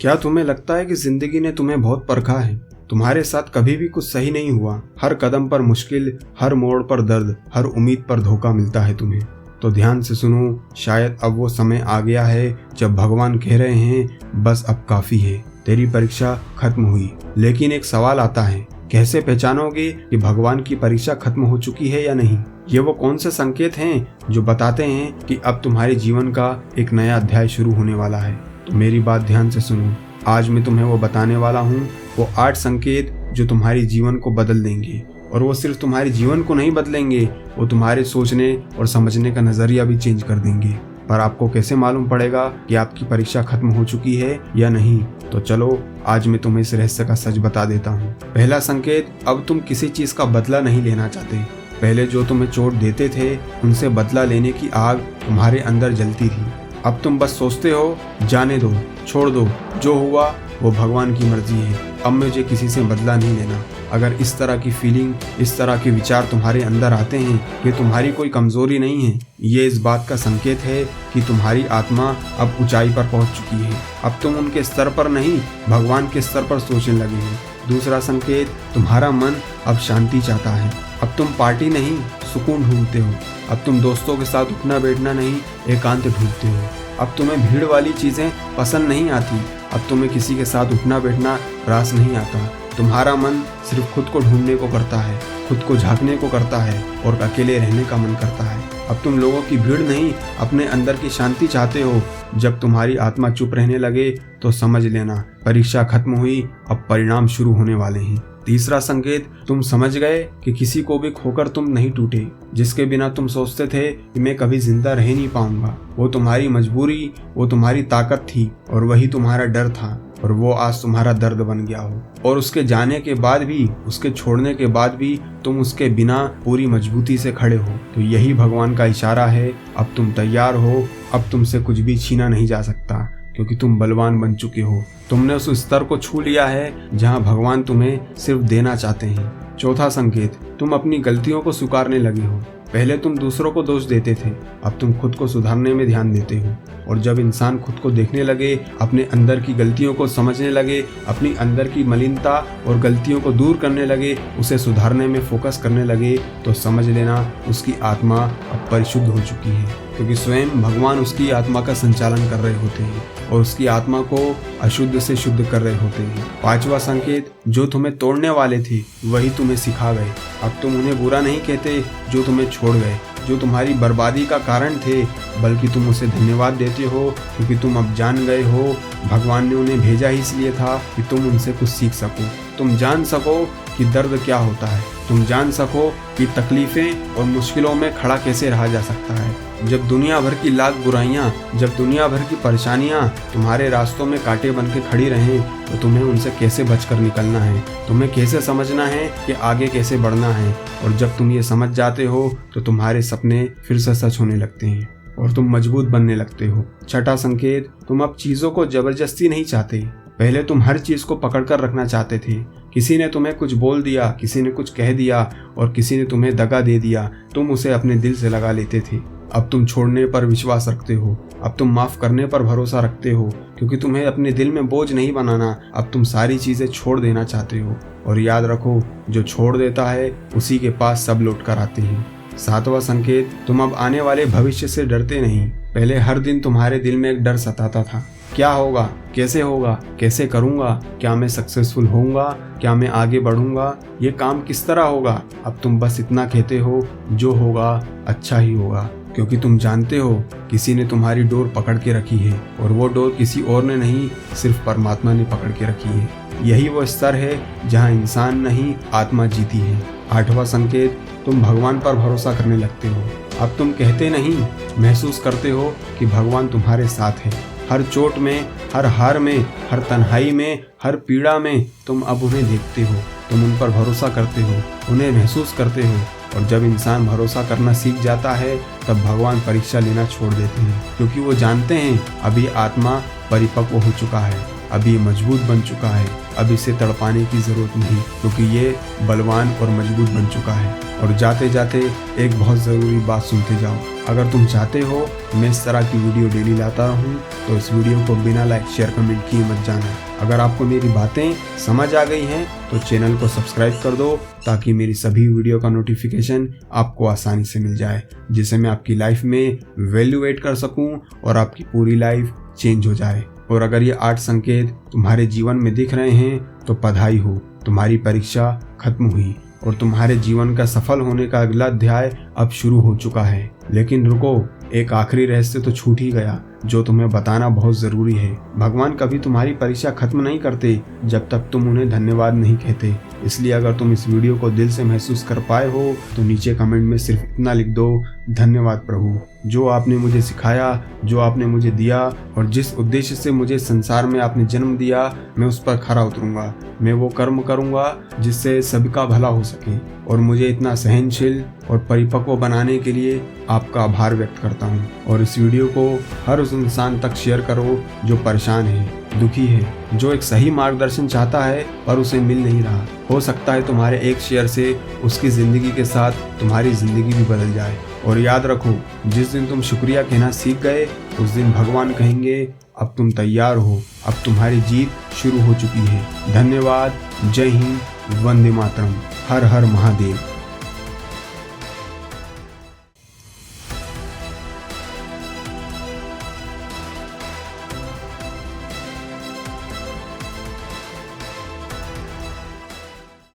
क्या तुम्हें लगता है कि जिंदगी ने तुम्हें बहुत परखा है? तुम्हारे साथ कभी भी कुछ सही नहीं हुआ। हर कदम पर मुश्किल, हर मोड़ पर दर्द, हर उम्मीद पर धोखा मिलता है तुम्हें। तो ध्यान से सुनो, शायद अब वो समय आ गया है जब भगवान कह रहे हैं बस अब काफी है, तेरी परीक्षा खत्म हुई। लेकिन एक सवाल आता है, कैसे पहचानोगे कि भगवान की परीक्षा खत्म हो चुकी है या नहीं? ये वो कौन से संकेत हैं जो बताते हैं कि अब तुम्हारे जीवन का एक नया अध्याय शुरू होने वाला है? तो मेरी बात ध्यान से सुनो। आज मैं तुम्हें वो बताने वाला हूँ, वो 8 संकेत जो तुम्हारे जीवन को बदल देंगे। और वो सिर्फ तुम्हारे जीवन को नहीं बदलेंगे, वो तुम्हारे सोचने और समझने का नजरिया भी चेंज कर देंगे। पर आपको कैसे मालूम पड़ेगा कि आपकी परीक्षा खत्म हो चुकी है या नहीं? तो चलो आज मैं तुम्हें इस रहस्य का सच बता देता हूँ। पहला संकेत, अब तुम किसी चीज का बदला नहीं लेना चाहते। पहले जो तुम्हें चोट देते थे उनसे बदला लेने की आग तुम्हारे अंदर जलती थी। अब तुम बस सोचते हो जाने दो, छोड़ दो, जो हुआ वो भगवान की मर्जी है, अब मुझे किसी से बदला नहीं लेना। अगर इस तरह की फीलिंग, इस तरह के विचार तुम्हारे अंदर आते हैं, ये तुम्हारी कोई कमजोरी नहीं है, ये इस बात का संकेत है कि तुम्हारी आत्मा अब ऊंचाई पर पहुंच चुकी है। अब तुम उनके स्तर पर नहीं, भगवान के स्तर पर सोचने लगे हो। दूसरा संकेत, तुम्हारा मन अब शांति चाहता है। अब तुम पार्टी नहीं, सुकून ढूंढते हो। अब तुम दोस्तों के साथ उठना बैठना नहीं, एकांत ढूंढते हो। अब तुम्हें भीड़ वाली चीजें पसंद नहीं आती। अब तुम्हें किसी के साथ उठना बैठना रास नहीं आता। तुम्हारा मन सिर्फ खुद को ढूंढने को करता है, खुद को झांकने को करता है और अकेले रहने का मन करता है। अब तुम लोगों की भीड़ नहीं, अपने अंदर की शांति चाहते हो। जब तुम्हारी आत्मा चुप रहने लगे तो समझ लेना परीक्षा खत्म हुई, अब परिणाम शुरू होने वाले हैं। तीसरा संकेत, तुम समझ गए कि किसी को भी खोकर तुम नहीं टूटे। जिसके बिना तुम सोचते थे कि मैं कभी जिंदा रह नहीं पाऊंगा, वो तुम्हारी मजबूरी, वो तुम्हारी ताकत थी और वही तुम्हारा डर था, और वो आज तुम्हारा दर्द बन गया हो। और उसके जाने के बाद भी, उसके छोड़ने के बाद भी तुम उसके बिना पूरी मजबूती से खड़े हो। तो यही भगवान का इशारा है, अब तुम तैयार हो, अब तुमसे कुछ भी छीना नहीं जा सकता, क्योंकि तुम बलवान बन चुके हो। तुमने उस स्तर को छू लिया है जहां भगवान तुम्हें सिर्फ देना चाहते हैं। चौथा संकेत, तुम अपनी गलतियों को स्वीकारने लगे हो। पहले तुम दूसरों को दोष देते थे, अब तुम खुद को सुधारने में ध्यान देते हो। और जब इंसान खुद को देखने लगे, अपने अंदर की गलतियों को समझने लगे, अपनी अंदर की मलिनता और गलतियों को दूर करने लगे, उसे सुधारने में फोकस करने लगे, तो समझ लेना उसकी आत्मा अब परिशुद्ध हो चुकी है, क्योंकि स्वयं भगवान उसकी आत्मा का संचालन कर रहे होते हैं और उसकी आत्मा को अशुद्ध से शुद्ध कर रहे होते हैं। पांचवा संकेत, जो तुम्हें तोड़ने वाले थे वही तुम्हें सिखा गए। अब तुम उन्हें बुरा नहीं कहते जो तुम्हें छोड़ गए, जो तुम्हारी बर्बादी का कारण थे, बल्कि तुम उसे धन्यवाद देते हो, क्योंकि तुम अब जान गए हो भगवान ने उन्हें भेजा ही इसलिए था कि तुम उनसे कुछ सीख सको। तुम जान सको कि दर्द क्या होता है, तुम जान सको कि तकलीफें और मुश्किलों में खड़ा कैसे रहा जा सकता है। जब दुनिया भर की लाख बुराइयां, जब दुनिया भर की परेशानियां तुम्हारे रास्तों में कांटे बन के खड़ी रहें, तो तुम्हें उनसे कैसे बचकर निकलना है, तुम्हें कैसे समझना है कि आगे कैसे बढ़ना है। और जब तुम ये समझ जाते हो तो तुम्हारे सपने फिर से सच होने लगते हैं और तुम मजबूत बनने लगते हो। छठा संकेत, तुम अब चीजों को जबरदस्ती नहीं चाहते। पहले तुम हर चीज को पकड़कर रखना चाहते थे। किसी ने तुम्हें कुछ बोल दिया, किसी ने कुछ कह दिया और किसी ने तुम्हें दगा दे दिया, तुम उसे अपने दिल से लगा लेते थे। अब तुम छोड़ने पर विश्वास रखते हो, अब तुम माफ करने पर भरोसा रखते हो, क्योंकि तुम्हें अपने दिल में बोझ नहीं बनाना। अब तुम सारी चीजें छोड़ देना चाहते हो। और याद रखो, जो छोड़ देता है उसी के पास सब लौट कर आते हैं। सातवां संकेत, तुम अब आने वाले भविष्य से डरते नहीं। पहले हर दिन तुम्हारे दिल में एक डर सताता था, क्या होगा, कैसे होगा, कैसे करूंगा, क्या मैं सक्सेसफुल होऊंगा, क्या मैं आगे बढ़ूंगा, ये काम किस तरह होगा। अब तुम बस इतना कहते हो, जो होगा अच्छा ही होगा, क्योंकि तुम जानते हो किसी ने तुम्हारी डोर पकड़ के रखी है और वो डोर किसी और ने नहीं, सिर्फ परमात्मा ने पकड़ के रखी है। यही वो स्तर है जहाँ इंसान नहीं, आत्मा जीती है। आठवां संकेत, तुम भगवान पर भरोसा करने लगते हो। अब तुम कहते नहीं, महसूस करते हो कि भगवान तुम्हारे साथ है। हर चोट में, हर हार में, हर तन्हाई में, हर पीड़ा में तुम अब उन्हें देखते हो, तुम उन पर भरोसा करते हो, उन्हें महसूस करते हो। और जब इंसान भरोसा करना सीख जाता है तब भगवान परीक्षा लेना छोड़ देते हैं, क्योंकि वो जानते हैं अब ये आत्मा परिपक्व हो चुका है, अब ये मजबूत बन चुका है, अब इसे तड़पाने की जरूरत नहीं, क्योंकि ये बलवान और मजबूत बन चुका है। और जाते जाते एक बहुत ज़रूरी बात सुनते जाओ, अगर तुम चाहते हो मैं इस तरह की वीडियो डेली लाता रहूं तो इस वीडियो को बिना लाइक शेयर कमेंट किए मत जाना। अगर आपको मेरी बातें समझ आ गई हैं तो चैनल को सब्सक्राइब कर दो ताकि मेरी सभी वीडियो का नोटिफिकेशन आपको आसानी से मिल जाए, जिससे मैं आपकी लाइफ में वैल्यू ऐड कर सकूं और आपकी पूरी लाइफ चेंज हो जाए। और अगर ये 8 संकेत तुम्हारे जीवन में दिख रहे हैं तो बधाई हो, तुम्हारी परीक्षा खत्म हुई और तुम्हारे जीवन का सफल होने का अगला अध्याय अब शुरू हो चुका है। लेकिन रुको, एक आखिरी रहस्य तो छूट ही गया जो तुम्हें बताना बहुत जरूरी है। भगवान कभी तुम्हारी परीक्षा खत्म नहीं करते जब तक तुम उन्हें धन्यवाद नहीं कहते। इसलिए अगर तुम इस वीडियो को दिल से महसूस कर पाए हो तो नीचे कमेंट में सिर्फ इतना लिख दो, धन्यवाद प्रभु, जो आपने मुझे सिखाया, जो आपने मुझे दिया और जिस उद्देश्य से मुझे संसार में आपने जन्म दिया, मैं उस पर खरा उतरूंगा। मैं वो कर्म करूंगा जिससे सबका भला हो सके और मुझे इतना सहनशील और परिपक्व बनाने के लिए आपका आभार व्यक्त करता हूँ। और इस वीडियो को हर उस इंसान तक शेयर करो जो परेशान है, दुखी है, जो एक सही मार्गदर्शन चाहता है पर उसे मिल नहीं रहा। हो सकता है तुम्हारे एक शेयर से उसकी जिंदगी के साथ तुम्हारी जिंदगी भी बदल जाए। और याद रखो, जिस दिन तुम शुक्रिया कहना सीख गए उस दिन भगवान कहेंगे अब तुम तैयार हो, अब तुम्हारी जीत शुरू हो चुकी है। धन्यवाद। जय हिंद। वंदे मातरम। हर हर महादेव।